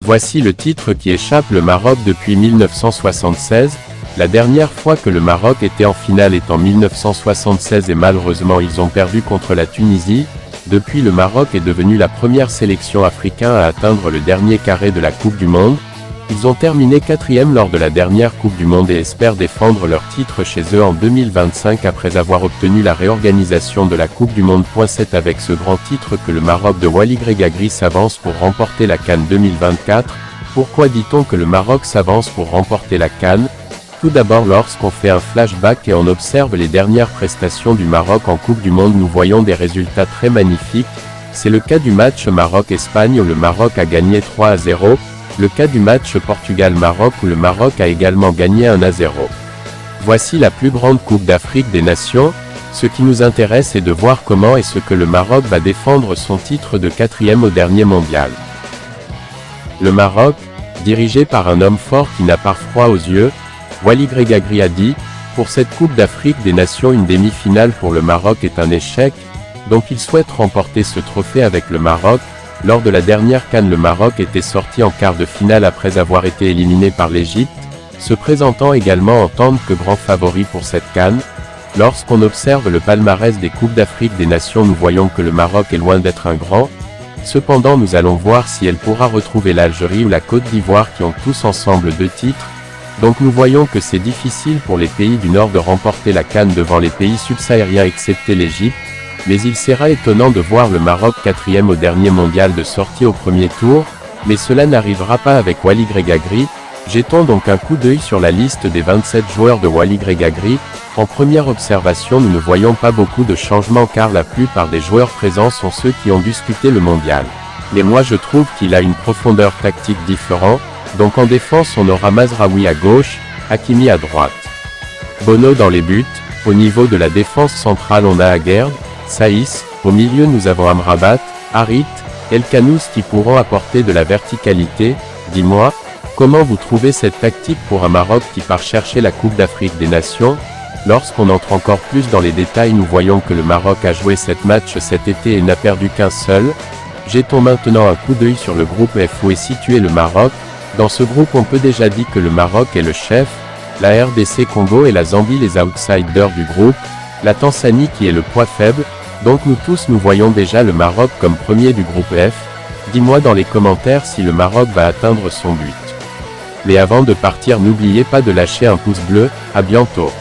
Voici le titre qui échappe le Maroc depuis 1976. La dernière fois que le Maroc était en finale est en 1976 et malheureusement ils ont perdu contre la Tunisie. Depuis, le Maroc est devenu la première sélection africaine à atteindre le dernier carré de la Coupe du Monde. Ils ont terminé 4e lors de la dernière Coupe du Monde et espèrent défendre leur titre chez eux en 2025 après avoir obtenu la réorganisation de la Coupe du Monde. C'est avec ce grand titre que le Maroc de Walid Regragui s'avance pour remporter la CAN 2024. Pourquoi dit-on que le Maroc s'avance pour remporter la CAN? Tout d'abord, lorsqu'on fait un flashback et on observe les dernières prestations du Maroc en Coupe du Monde, nous voyons des résultats très magnifiques. C'est le cas du match Maroc-Espagne où le Maroc a gagné 3-0. Le cas du match Portugal-Maroc où le Maroc a également gagné 1-0. Voici la plus grande Coupe d'Afrique des Nations. Ce qui nous intéresse est de voir comment et ce que le Maroc va défendre son titre de 4e au dernier mondial. Le Maroc, dirigé par un homme fort qui n'a pas froid aux yeux, Walid Regragui a dit, pour cette Coupe d'Afrique des Nations, une demi-finale pour le Maroc est un échec, donc il souhaite remporter ce trophée avec le Maroc. Lors de la dernière CAN, le Maroc était sorti en quart de finale après avoir été éliminé par l'Égypte, se présentant également en tant que grand favori pour cette CAN. Lorsqu'on observe le palmarès des Coupes d'Afrique des Nations, nous voyons que le Maroc est loin d'être un grand. Cependant, nous allons voir si elle pourra retrouver l'Algérie ou la Côte d'Ivoire qui ont tous ensemble 2 titres. Donc nous voyons que c'est difficile pour les pays du Nord de remporter la CAN devant les pays subsahariens excepté l'Égypte. Mais il sera étonnant de voir le Maroc 4e au dernier mondial de sortie au premier tour, mais cela n'arrivera pas avec Walid Regragui. Jetons donc un coup d'œil sur la liste des 27 joueurs de Walid Regragui. En première observation, nous ne voyons pas beaucoup de changements car la plupart des joueurs présents sont ceux qui ont disputé le mondial. Mais moi je trouve qu'il a une profondeur tactique différente, donc en défense on aura Mazraoui à gauche, Hakimi à droite. Bono dans les buts. Au niveau de la défense centrale on a Aguerd, Saïs, au milieu nous avons Amrabat, Harit, El Khanous qui pourront apporter de la verticalité. Dis-moi, comment vous trouvez cette tactique pour un Maroc qui part chercher la Coupe d'Afrique des Nations? Lorsqu'on entre encore plus dans les détails, nous voyons que le Maroc a joué 7 matchs cet été et n'a perdu qu'un seul. Jetons maintenant un coup d'œil sur le groupe F où est situé le Maroc. Dans ce groupe on peut déjà dire que le Maroc est le chef, la RDC Congo et la Zambie les outsiders du groupe, la Tanzanie qui est le poids faible. Donc nous tous nous voyons déjà le Maroc comme premier du groupe F. Dis-moi dans les commentaires si le Maroc va atteindre son but. Mais avant de partir, n'oubliez pas de lâcher un pouce bleu. À bientôt.